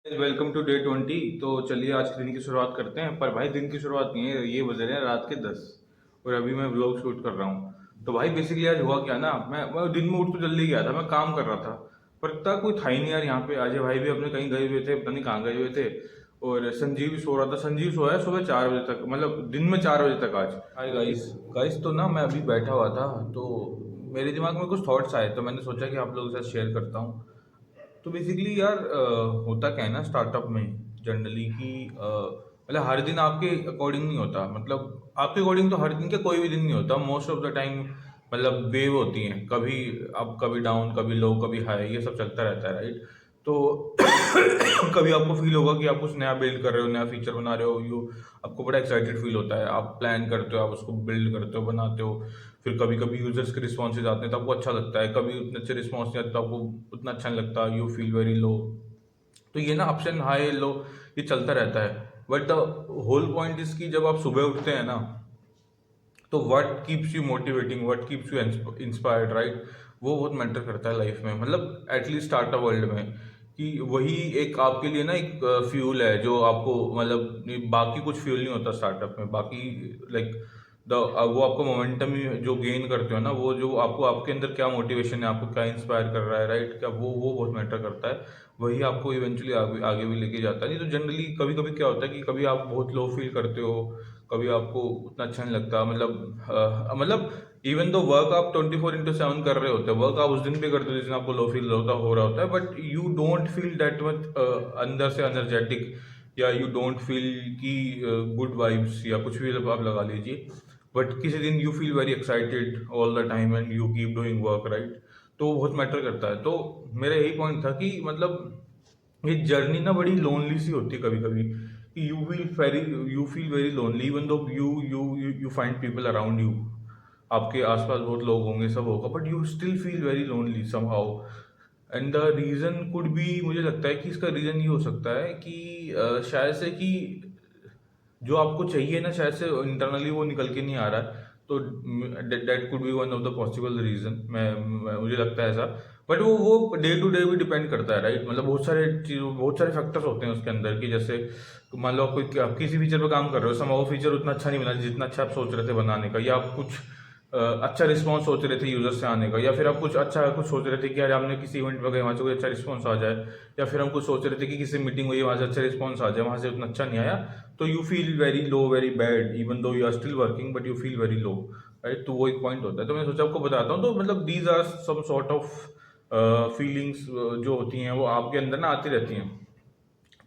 Welcome to day 20। तो चलिए आज के दिन की शुरुआत करते हैं। पर भाई दिन की शुरुआत नहीं है, ये बज रहे हैं रात के 10 और अभी मैं व्लॉग शूट कर रहा हूँ। तो भाई बेसिकली आज हुआ क्या ना, मैं दिन में उठ तो जल्दी गया था, मैं काम कर रहा था। पर इतना कोई था ही नहीं यार यहाँ पे। अजय भाई भी अपने कहीं गए हुए थे, पता नहीं कहाँ गए हुए थे। और संजीव भी सो रहा था। संजीव सोया है सुबह 4 बजे तक, मतलब दिन में 4 बजे तक आज। Hi guys. गाइस तो ना मैं अभी बैठा हुआ था, तो मेरे दिमाग में कुछ थॉट्स आए, तो मैंने सोचा कि आप लोगों के साथ शेयर करता हूँ। तो बेसिकली यार होता क्या है ना स्टार्टअप में जनरली कि मतलब हर दिन आपके अकॉर्डिंग नहीं होता। मतलब आपके अकॉर्डिंग तो हर दिन के कोई भी दिन नहीं होता, मोस्ट ऑफ द टाइम। मतलब वेव होती हैं, कभी अप कभी डाउन, कभी लो कभी हाई, ये सब चलता रहता है, राइट। तो कभी आपको फील होगा कि आप कुछ नया बिल्ड कर रहे हो, नया फीचर बना रहे हो, यू आपको बड़ा एक्साइटेड फील होता है, आप प्लान करते हो, आप उसको बिल्ड करते हो, बनाते हो। फिर कभी कभी यूजर्स के रिस्पॉन्सेज आते हैं तो आपको अच्छा लगता है, कभी उतने अच्छे रिस्पॉन्स नहीं आते तो आपको उतना अच्छा नहीं लगता, यू फील वेरी लो। तो ये ना अप्स एंड हाई लो ये चलता रहता है। But the whole point is कि जब आप सुबह उठते हैं ना, तो what keeps you motivating, what keeps you inspired, right. वो बहुत मैटर करता है लाइफ में, मतलब एटलीस्ट स्टार्टअप वर्ल्ड में। कि वही एक आपके लिए ना एक फ्यूल है जो आपको, मतलब बाकी कुछ फ्यूल नहीं होता स्टार्टअप में, बाकी लाइक द वो आपको मोमेंटम जो गेन करते हो ना, वो जो आपको आपके अंदर क्या मोटिवेशन है, आपको क्या इंस्पायर कर रहा है, राइट, क्या वो बहुत मैटर करता है। वही आपको इवेंचुअली आगे आगे भी लेके जाता है। नहीं तो जनरली कभी कभी क्या होता है कि कभी आप बहुत लो फील करते हो, कभी आपको उतना अच्छा नहीं लगता। मतलब इवन दो वर्क आप 24/7 कर रहे होते हैं, वर्क आप उस दिन भी करते हो जिस दिन आपको लो फील होता हो रहा होता है, but you don't feel that much अंदर से एनर्जेटिक, या यू डोंट फील कि गुड वाइब्स या कुछ भी आप लगा लीजिए। बट किसी दिन you feel very excited all the time and you keep doing work, right. तो वो बहुत मैटर करता है। तो मेरा यही पॉइंट था कि मतलब ये जर्नी ना बड़ी लोनली सी होती है कभी कभी। You feel very lonely even though you you find people around you, आपके आसपास बहुत लोग होंगे, सब होगा, but you still feel very lonely somehow. And the reason could be, मुझे लगता है कि इसका रीज़न ये हो सकता है कि शायद से कि जो आपको चाहिए ना, शायद से इंटरनली वो निकल के नहीं आ रहा है। तो that could be one of the possible reason, मुझे लगता है ऐसा। बट वो डे टू डे भी डिपेंड करता है, राइट। मतलब बहुत सारे चीज़ों, बहुत सारे फैक्टर्स होते हैं उसके अंदर, कि जैसे मान लो आप किसी फीचर पे काम कर रहे हो, सम वो फीचर उतना अच्छा नहीं बना जितना अच्छा आप सोच रहे थे बनाने का, या आप कुछ अच्छा रिस्पॉन्स सोच रहे थे यूजर से आने का, या फिर आप कुछ अच्छा कुछ सोच रहे थे कि यार हमने किसी इवेंट में गए वहाँ से कोई अच्छा रिस्पॉन्स आ जाए, या फिर हम कुछ सोच रहे थे कि किसी मीटिंग हुई वहाँ से अच्छा रिस्पॉन्स आ जाए, वहाँ से उतना अच्छा नहीं आया। तो you feel very low, very bad, even though you are still working, but you feel very low, right. तो वो एक पॉइंट होता है। तो मैंने सोचा आपको बताता हूँ। तो मतलब these are some sort of feelings जो होती हैं वो आपके अंदर ना आती रहती हैं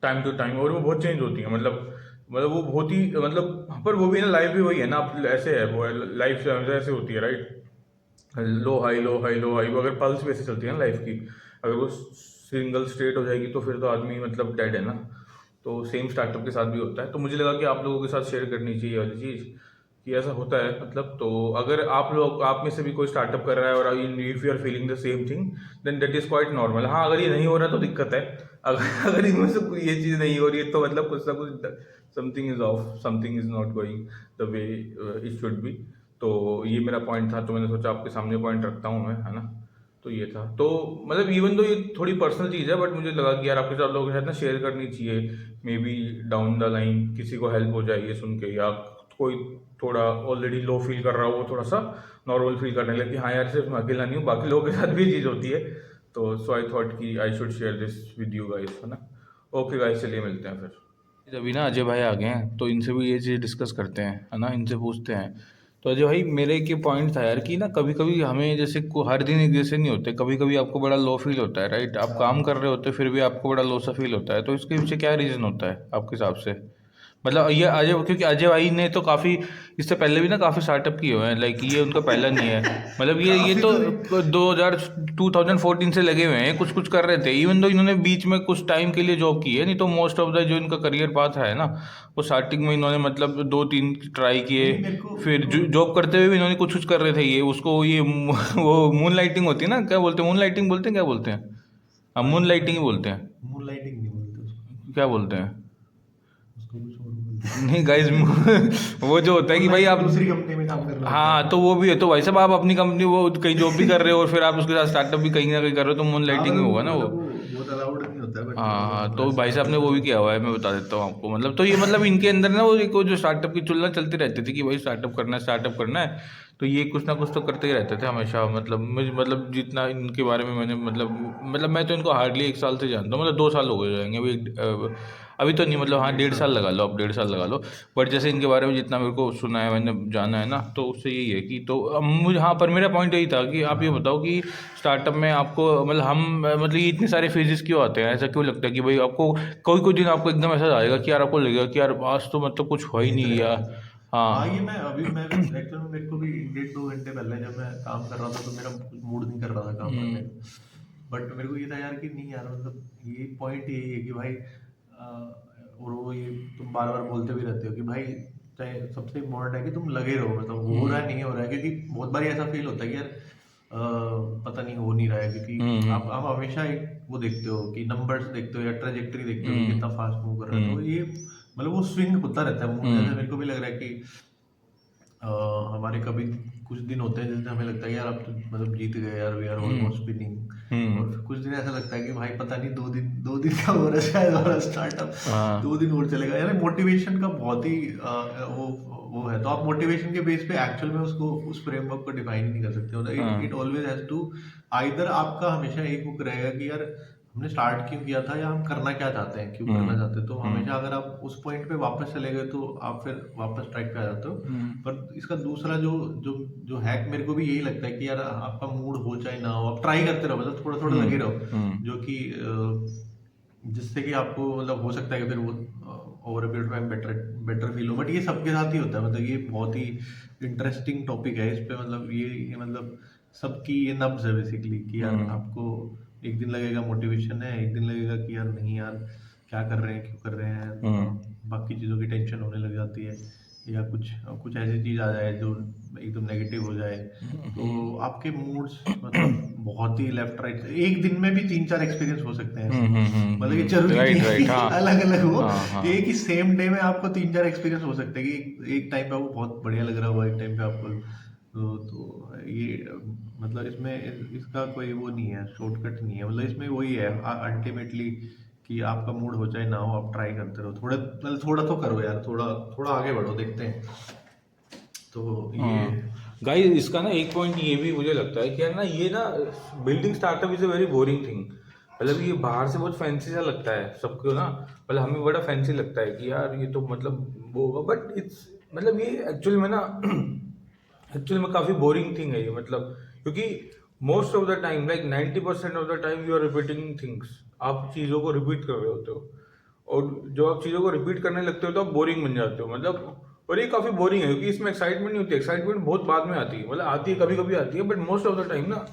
टाइम टू टाइम, और वो बहुत चेंज होती है। मतलब वो बहुत ही मतलब, पर वो भी ना लाइफ भी वही है ना, आप ऐसे है वो लाइफ ऐसे होती है, right. Low high low high low high, वो अगर पल्स बेसिस चलती है ना लाइफ की, अगर वो सिंगल स्टेट हो जाएगी तो फिर तो आदमी मतलब डेड है ना। तो सेम स्टार्टअप के साथ भी होता है। तो मुझे लगा कि आप लोगों के साथ शेयर करनी चाहिए वाली चीज़, कि ऐसा होता है। मतलब तो अगर आप में से भी कोई स्टार्टअप कर रहा है और if you are feeling the same thing, then that is quite normal. हाँ, अगर ये नहीं हो रहा तो दिक्कत है। अगर अगर इनमें से कोई ये चीज़ नहीं हो रही है तो मतलब कुछ ना कुछ something is of, something is not going the way it should be. तो ये मेरा पॉइंट था, तो मैंने सोचा आपके सामने पॉइंट रखता हूँ मैं, है ना। तो ये था। तो मतलब इवन तो ये थोड़ी पर्सनल चीज़ है, बट मुझे लगा कि यार आपके साथ लोगों के साथ ना शेयर करनी चाहिए। May be down the line किसी को हेल्प हो जाए ये सुन के, या कोई थोड़ा ऑलरेडी लो फील कर रहा हो वो थोड़ा सा नॉर्मल फील करने लगे कि हाँ यार सिर्फ मैं अकेला नहीं हूँ, बाकी लोगों के साथ भी ये चीज़ होती है। तो सो आई थॉट कि I should share this with you guys, है ना। ओके गाइस, चलिए मिलते हैं फिर। अभी ना अजय भाई आ गए हैं, तो इनसे भी ये चीज़ डिस्कस करते हैं, है ना, इनसे पूछते हैं। तो अजय भाई, मेरे एक ये पॉइंट था यार कि ना कभी कभी हमें जैसे हर दिन एक जैसे नहीं होते, कभी कभी आपको बड़ा लो फील होता है, राइट। आप काम कर रहे होते फिर भी आपको बड़ा लो सा फील होता है, तो इसके पीछे क्या रीज़न होता है आपके हिसाब से। मतलब ये अजय, क्योंकि अजय भाई ने तो काफ़ी इससे पहले भी ना काफ़ी स्टार्टअप किए हुए हैं, लाइक ये उनका पहला नहीं है। मतलब ये काफी तो तो 2000 2014 से लगे हुए हैं, कुछ कुछ कर रहे थे। इवन दो इन्होंने बीच में कुछ टाइम के लिए जॉब की है, नहीं तो मोस्ट ऑफ द जो इनका करियर पाथ है ना, वो स्टार्टिंग में इन्होंने मतलब 2-3 ट्राई किए। नहीं मेरे को फिर तो जॉब करते हुए भी इन्होंने कुछ कुछ कर रहे थे, ये उसको ये वो मून लाइटिंग होती है ना, क्या बोलते हैं, मून लाइटिंग बोलते हैं, क्या बोलते हैं। हाँ, हाँ मून मून लाइटिंग ही लाइटिंग। बोलते हैं। मून लाइटिंग नहीं बोलते उसको। क्या बोलते हैं। उसको कुछ और बोलते नहीं हैं। गाइज, वो जो होता है मून कि भाई लाइटिंग आप, दूसरी कंपनी में काम करना होता हाँ है। तो वो भी है। तो भाई साहब आप अपनी कंपनी वो कहीं जॉब भी कर रहे हो और फिर आप उसके साथ स्टार्टअप भी कहीं ना कहीं कर रहे हो, तो मून हाँ लाइटिंग मतलब ही वो होगा ना वो। मतलब वो बहुत अलाउड नहीं होता है बट हाँ, तो भाई साहब ने वो भी किया हुआ है, मैं बता देता हूँ आपको। मतलब तो ये मतलब इनके अंदर ना वो एक वो जो स्टार्टअप की तुलना चलती रहती थी कि भाई स्टार्टअप करना है, तो ये कुछ ना कुछ तो करते ही रहते थे हमेशा। मतलब मुझे मतलब जितना इनके बारे में मैंने मतलब मैं तो इनको हार्डली 1 साल से जानता हूँ, मतलब 2 साल हो गए जाएंगे अभी। अभी तो नहीं, मतलब हाँ 1.5 साल लगा लो, अब 1.5 साल लगा लो। बट जैसे इनके बारे में जितना मेरे को सुना है, मैंने जाना है ना, तो उससे यही है कि तो मुझे, हाँ, पर मेरा पॉइंट यही था कि आप ये बताओ कि स्टार्टअप में आपको मतलब मतलब ये इतने सारे फेजेस क्यों आते हैं? ऐसा क्यों लगता है कि भाई आपको कोई कोई दिन आपको एकदम ऐसा आएगा कि यार आपको लगेगा कि यार आज तो मतलब कुछ हो ही जीत नहीं, गया। या हाँ, ये हाँ। मैं भी एक्चुअल में मेरे को भी 1.5-2 घंटे पहले जब मैं काम कर रहा था तो मेरा मूड नहीं कर रहा था काम करने का। बट मेरे को ये था यार कि नहीं यार, मतलब ये पॉइंट यही है कि भाई और वो ये तुम बार बार बोलते भी रहते हो कि भाई चाहे सबसे इम्पोर्टेंट है कि तुम लगे रहो, मतलब हो रहा है नहीं हो रहा है, क्योंकि बहुत बार ऐसा फील होता है कि यार पता नहीं हो नहीं रहा है, क्योंकि हम्म आप हमेशा एक वो देखते हो कि नंबर्स देखते हो या ट्रेजेक्टरी देखते हो कि हम्म कितना फास्ट मूव कर रहा है, तो हम्म ये मतलब वो स्विंग होता रहता है मूड। जैसे हम्म मेरे को भी लग रहा है कि अ, हमारे कभी कुछ दिन होते हैं जिसमें हमें लगता है यार अब तो मतलब जीत गए यार, we are hmm almost winning. और हम्म, फिर कुछ दिन ऐसा लगता है कि भाई पता नहीं, 2 दिन का हो रहा है शायद हमारा स्टार्टअप, हाँ 2 दिन और चलेगा यार। मोटिवेशन का बहुत ही वो है, तो आप मोटिवेशन के बेस पे एक्चुअल में उसको उस फ्रेमवर्क को डिफाइन ही नहीं कर सकते। मतलब इट इट हाँ ऑलवेज हैज टू, आइदर आपका हमेशा एक हुक रहेगा कि यार हमने स्टार्ट क्यों किया था या हम करना क्या चाहते हैं, क्यों करना चाहते हैं। तो हमेशा हम्म अगर आप उस पॉइंट पे वापस चले गए तो आप फिर वापस ट्रैक पे आ जाते हो। हम्म पर इसका दूसरा जो जो जो हैक मेरे को भी यही लगता है कि यार आपका मूड हो चाहे ना हो, आप ट्राई करते रहो, मतलब थोड़ा थोड़ा लगे रहो, हम्म जो कि जिससे कि आपको मतलब हो सकता है कि फिर वो over a period time better better feel हो। बट ये सबके साथ ही होता है, मतलब ये बहुत ही इंटरेस्टिंग टॉपिक है। इस पे मतलब ये मतलब सबकी ये नब्ज है बेसिकली कि यार हम्म आपको एक दिन लगेगा मोटिवेशन है, एक दिन लगेगा कि यार नहीं यार क्या कर रहे हैं, क्यों कर रहे हैं, बाकी चीज़ों की टेंशन होने लग जाती है, या कुछ कुछ ऐसी चीज़ आ जाए जो एकदम नेगेटिव हो जाए, तो आपके मूड्स मतलब बहुत ही लेफ्ट राइट एक दिन में भी 3-4 एक्सपीरियंस हो सकते हैं ऐसे। मतलब ये जरूरी नहीं राइट है राइट, कि हाँ अलग अलग हो, हाँ हाँ एक ही सेम डे में आपको 3-4 एक्सपीरियंस हो सकते हैं कि एक टाइम पे आपको बहुत बढ़िया लग रहा होगा, एक टाइम पे आपको तो ये मतलब इसमें इसका कोई वो नहीं है, शॉर्टकट नहीं है। मतलब इसमें वही है अल्टीमेटली कि आपका मूड हो चाहे ना हो, आप ट्राई करते रहो, थोड़ा मतलब थोड़ा तो करो यार, थोड़ा थोड़ा आगे बढ़ो, देखते हैं। तो ये हाँ गाइस, इसका ना एक पॉइंट ये भी मुझे लगता है कि यार ना ये ना building startup is a very boring thing. मतलब ये बाहर से बहुत फैंसी सा लगता है सबको ना, मतलब हमें बड़ा फैंसी लगता है कि यार ये तो मतलब वो होगा, बट इट्स मतलब ये एक्चुअल में ना एक्चुअल में काफ़ी बोरिंग थिंग है ये। मतलब क्योंकि most of the time, like 90% of the time you are repeating things. आप चीज़ों को रिपीट कर रहे होते हो, और जब आप चीज़ों को रिपीट करने लगते हो तो आप बोरिंग बन जाते हो। मतलब और ये काफ़ी बोरिंग है क्योंकि इसमें एक्साइटमेंट नहीं होती। एक्साइटमेंट बहुत बाद में आती है, मतलब आती है कभी कभी आती है, but most of the time ना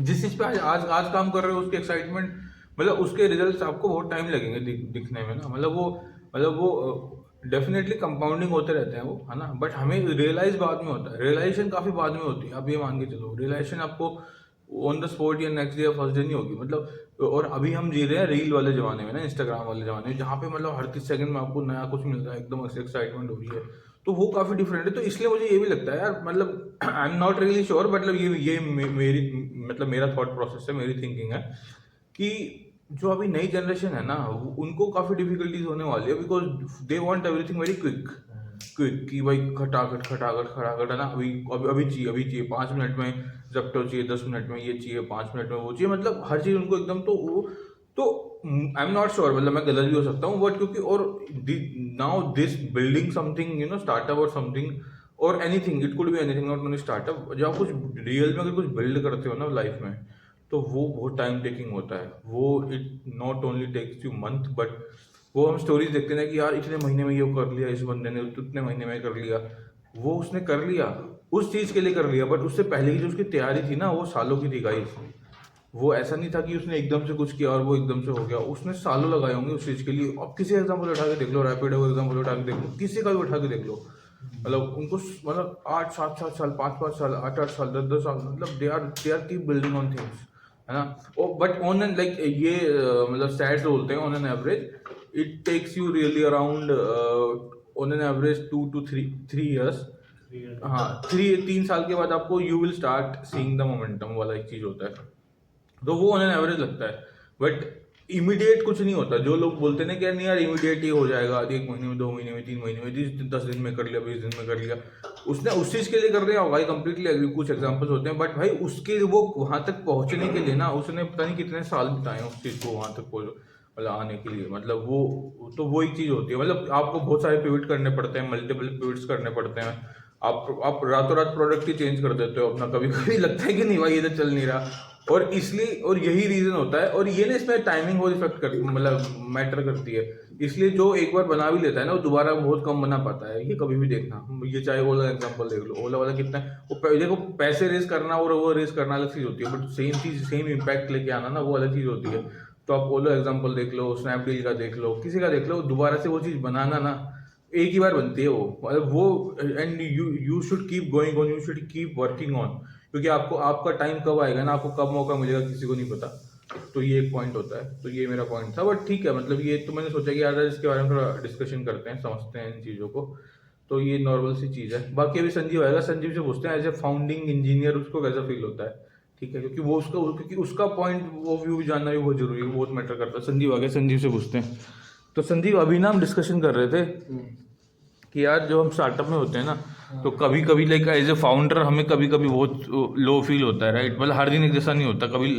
जिस चीज़ पे आज आज आज काम कर रहे हो उसकी एक्साइटमेंट, मतलब उसके रिजल्ट्स आपको बहुत टाइम लगेंगे दिखने में ना। मतलब वो डेफिनेटली कंपाउंडिंग होते रहते हैं वो, है ना, बट हमें रियलाइज बाद में होता है। रियलाइजेशन काफ़ी बाद में होती है, आप ये मान के चलो। रियलाइजेशन आपको ऑन द स्पॉट या नेक्स्ट डे या फर्स्ट डे नहीं होगी। मतलब और अभी हम जी रहे हैं रील वाले ज़माने में ना, इंस्टाग्राम वाले ज़माने में, जहाँ पे मतलब हर 30 सेकंड में आपको नया कुछ मिल रहा है, एकदम एक्साइटमेंट हो रही है। तो वो काफ़ी डिफरेंट है। तो इसलिए मुझे ये भी लगता है यार, मतलब I am not really sure, मतलब ये मेरी मतलब मेरा थॉट प्रोसेस है, मेरी थिंकिंग है कि जो अभी नई जनरेशन है ना, उनको काफ़ी डिफिकल्टीज होने वाली है, because they want everything very quick. Quick कि भाई खटाखट खटाखट खटाखट, है ना, अभी अभी अभी चाहिए 5 मिनट में, जेप्टो चाहिए 10 मिनट में, ये चाहिए 5 मिनट में, वो चाहिए, मतलब हर चीज़ उनको एकदम। तो वो तो आई एम नॉट श्योर, मतलब मैं गलत भी हो सकता हूँ, बट क्योंकि और now this building something startup और समथिंग और anything, it could be anything, not only startup. जब आप कुछ रियल में अगर कुछ बिल्ड करते हो ना लाइफ में, तो वो बहुत टाइम टेकिंग होता है। वो it not only takes you month, but वो हम स्टोरीज देखते हैं कि यार इतने महीने में ये कर लिया इस बंदे ने, उतने महीने में कर लिया। वो उसने कर लिया, उस चीज़ के लिए कर लिया, बट उससे पहले की जो उसकी तैयारी थी ना, वो सालों की थी गाइस। वो ऐसा नहीं था कि उसने एकदम से कुछ किया और वो एकदम से हो गया। उसने सालों लगाए होंगे उस चीज़ के लिए। अब किसी एग्जाम्पल उठा के देख लो, रैपिडो एग्जाम्पल उठा के देख लो, किसी का भी उठा के देख लो, मतलब उनको मतलब 8-7-7 साल, 5-5 साल, 8-8 साल, 10-10 साल, मतलब they are keep building on things, है ना। Oh but on an like ये मतलब स्टैट्स बोलते हैं, on an average it takes you really around on an average 2 to 3 years। हाँ, 3 साल के बाद आपको you will start seeing the momentum वाला एक चीज होता है। तो वो ऑन एन एवरेज लगता है। बट इमीडिएट कुछ नहीं होता। जो लोग बोलते हैं ना कि यार नहीं यार इमीडिएट ही हो जाएगा, 1 महीने में, 2 महीने में, 3 महीने में, 10 दिन में कर लिया, 20 दिन में कर लिया, उसने उस चीज़ के लिए कर लिया होगा। आई कंप्लीटली एग्री, कुछ एग्जांपल्स होते हैं, बट भाई उसके वो वहां तक पहुंचने के लिए ना उसने पता नहीं कितने साल बिताए हैं उस चीज़ को वहां तक मतलब आने के लिए। मतलब वो तो वही चीज़ होती है। मतलब आपको बहुत सारे पिवट करने पड़ते हैं, मल्टीपल पिवट्स करने पड़ते हैं। आप रातों रात प्रोडक्ट ही चेंज कर देते हो अपना, कभी कभी लगता है कि नहीं भाई ये तो चल नहीं रहा, और इसलिए, और यही रीजन होता है। और ये ना इसमें टाइमिंग बहुत इफेक्ट करती, मतलब मैटर करती है। इसलिए जो एक बार बना भी लेता है ना वो दोबारा बहुत कम बना पाता है। ये कभी भी देखना, ये चाहे ओला एग्जांपल देख लो, ओला वाला कितना देखो पैसे रेस करना और वो रेस करना अलग चीज होती है, बट सेम चीज सेम इम्पैक्ट लेके आना ना वो अलग चीज होती है। तो आप ओला एग्जांपल देख लो, स्नैपडील का देख लो, किसी का देख लो, दोबारा से वो चीज बनाना ना एक ही बार बनती है वो। And you should keep going on, you should keep working on, क्योंकि आपको आपका टाइम कब आएगा ना, आपको कब मौका मिलेगा किसी को नहीं पता। तो ये एक पॉइंट होता है। तो ये मेरा पॉइंट था, बट ठीक है, मतलब ये तो मैंने सोचा कि यार इसके बारे में थोड़ा डिस्कशन करते हैं, समझते हैं इन चीज़ों को। तो ये नॉर्मल सी चीज़ है। बाकी अभी संजीव आएगा, संजीव से पूछते हैं एज ए फाउंडिंग इंजीनियर उसको कैसा फील होता है, ठीक है, क्योंकि वो क्योंकि उसका पॉइंट वो व्यू भी जानना भी बहुत जरूरी है, बहुत मैटर करता है। संजीव आ गया, संजीव से पूछते हैं। तो संजीव अभी ना हम डिस्कशन कर रहे थे कि यार जो हम स्टार्टअप में होते हैं ना, तो कभी कभी लाइक एज ए फाउंडर हमें कभी कभी बहुत लो फील होता है, राइट। मतलब हर दिन एक जैसा नहीं होता, कभी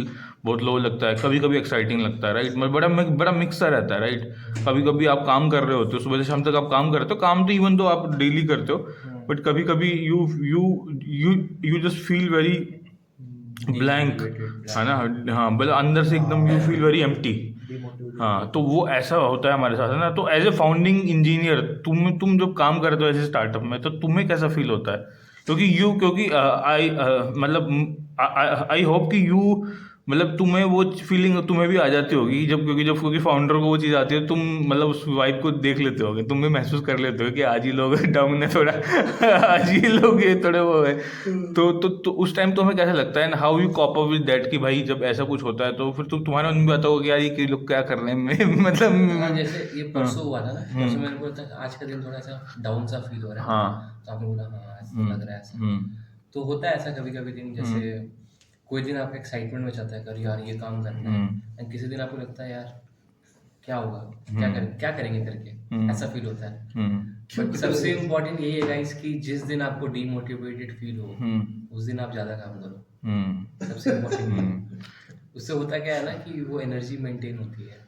बहुत लो लगता है, कभी कभी एक्साइटिंग लगता है, राइट। मतलब बड़ा मिक्स सा रहता है, राइट। कभी कभी आप काम कर रहे होते हो, सुबह से शाम तक आप काम करते हो, काम तो इवन तो आप डेली करते हो, बट कभी कभी you you you you just feel very blank, है ना। हाँ, मतलब अंदर से एकदम यू फील वेरी एम्प्टी। हाँ, तो वो ऐसा होता है हमारे साथ, है ना। तो एज ए फाउंडिंग इंजीनियर तुम जब काम करते हो ऐसे स्टार्टअप में, तो तुम्हें कैसा फील होता है? क्योंकि आई मतलब आई होप कि यू मतलब तुम्हें वो फीलिंग तुम्हें भी आ जाती होगी क्योंकि फाउंडर को वो चीज़ आती है, तुम मतलब उस वाइब को देख लेते होगे, तुम भी महसूस कर लेते हो कि आज ही लोग डाउन है थोड़ा आज ही लोग ये थोड़े वो है। तो उस टाइम तुम्हें कैसा लगता है, and how you cope up with that, कि भाई जब ऐसा कुछ होता है तो फिर तुम्हारे मन में आता होगा कि यार ये लोग क्या कर रहे हैं मतलब। हाँ, जैसे ये परसों हुआ था ना, परसों मेरे को लगता है आज का दिन थोड़ा सा डाउन सा फील हो रहा है। हाँ। तो आपने बोला हाँ आज तो लग रहा है ऐसा। तो होता है ऐसा कभी कभी दिन, जैसे कोई दिन आपका एक्साइटमेंट में चलता है, कर यार ये काम करना है, एंड किसी दिन आपको लगता है यार क्या होगा, क्या करेंगे करके, ऐसा फील होता है। बट सबसे इम्पोर्टेंट यही है गाइस कि जिस दिन आपको डीमोटिवेटेड फील हो उस दिन आप ज़्यादा काम करो, सबसे इम्पोर्टेंट। उससे होता क्या है ना कि वो एनर्जी मेंटेन होती है।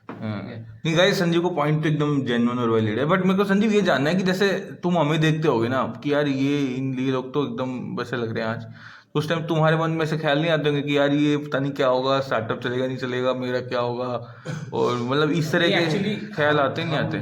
नहीं गाइस, संजीव को पॉइंट तो एकदम जेन्युइन और वैलिड है, बट मेरे को संजीव ये जानना है कि जैसे तुम हमें देखते होगे ना कि यार ये लोग तो एकदम वैसे लग रहे हैं आज, तो उस टाइम तुम्हारे मन में से ख्याल नहीं आते होंगे कि यार ये पता नहीं क्या होगा, स्टार्टअप चलेगा नहीं चलेगा, मेरा क्या होगा, और मतलब इस तरह के एक्चुअली ख्याल आते नहीं आते?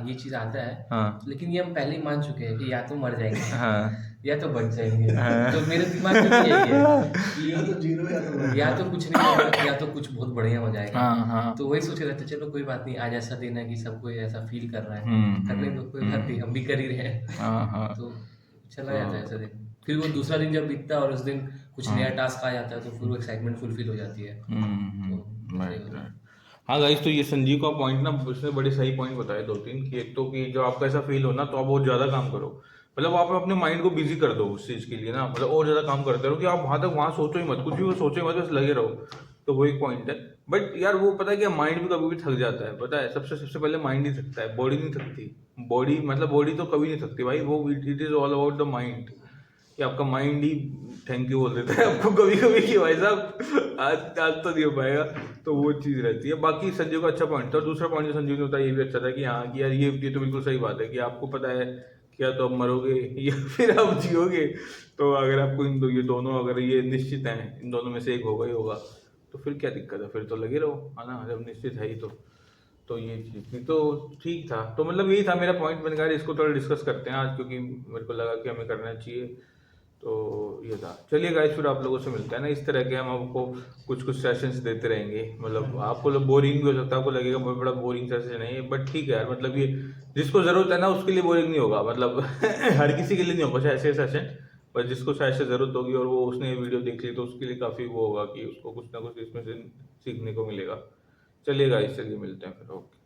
ये चीज़ आता है। हाँ। लेकिन ये हम पहले ही मान चुके हैं कि या तो मर जाएंगे हाँ। या तो बच जाएंगे। तो मेरे दिमाग में भी यही है कि या तो जीरो या तो कुछ नहीं होगा या तो कुछ बहुत बढ़िया हो जाएगा। हाँ। तो वही सोचे रहते, चलो कोई बात नहीं, आज ऐसा दिन है कि सबको ऐसा फील कर रहा है, करने दो, कोई बात नहीं, हम भी कर ही रहे हैं। तो चला जाता है ऐसा दिन। फिर वो दूसरा दिन जब बीतता है और उस दिन कुछ नया टास्क आ जाता है तो फिर वो एक्साइटमेंट फुलफिल हो जाती है। हाँ गाइस, तो ये संजीव का पॉइंट ना, उसने बड़े सही पॉइंट बताए 2-3, कि एक तो कि जब आपको ऐसा फील हो ना तो आप बहुत ज़्यादा काम करो, मतलब आप अपने माइंड को बिजी कर दो उस चीज़ के लिए ना, मतलब और ज़्यादा काम करते रहो कि आप वहाँ सोचो ही मत, कुछ भी वो सोचो ही मत, बस लगे रहो। तो वो एक पॉइंट है। बट यार वो पता है कि माइंड भी कभी भी थक जाता है, पता है, सबसे पहले माइंड ही थकता है, बॉडी नहीं थकती। बॉडी तो कभी नहीं थकती भाई, वो it is all about the mind, कि आपका माइंड ही थैंक यू बोल देता है आपको कभी कभी कि भाई साहब आज तो नहीं हो पाएगा। तो वो चीज़ रहती है। बाकी संजीव का अच्छा पॉइंट था, और दूसरा पॉइंट जो संजीव ने बताया ये भी अच्छा था कि हाँ कि यार ये तो बिल्कुल सही बात है कि आपको पता है क्या तो आप मरोगे या फिर आप जियोगे। तो अगर आपको ये दोनों अगर ये निश्चित हैं, इन दोनों में से एक होगा ही होगा, तो फिर क्या दिक्कत है, फिर तो लगे रहो, है ना, जब निश्चित है ही तो ये चीज़ नहीं तो ठीक था। तो मतलब यही था मेरा पॉइंट, मैंने कहा इसको थोड़ा डिस्कस करते हैं आज, क्योंकि मेरे को लगा कि हमें करना चाहिए। तो ये था। चलिए गाइस, फिर आप लोगों से मिलते हैं ना, इस तरह के हम आपको कुछ सेशंस देते रहेंगे। मतलब आपको बोरिंग भी हो सकता है, आपको लगेगा बहुत बड़ा बोरिंग सेशन है ये, बट ठीक है यार, मतलब ये जिसको ज़रूरत है ना उसके लिए बोरिंग नहीं होगा, मतलब हर किसी के लिए नहीं होगा ऐसे सेशन, पर जिसको शायद से ज़रूरत होगी और वो उसने वीडियो देख ली तो उसके लिए काफ़ी वो होगा कि उसको कुछ ना कुछ इसमें से सीखने को मिलेगा। चलिए गाइस, चलिए मिलते हैं फिर, ओके।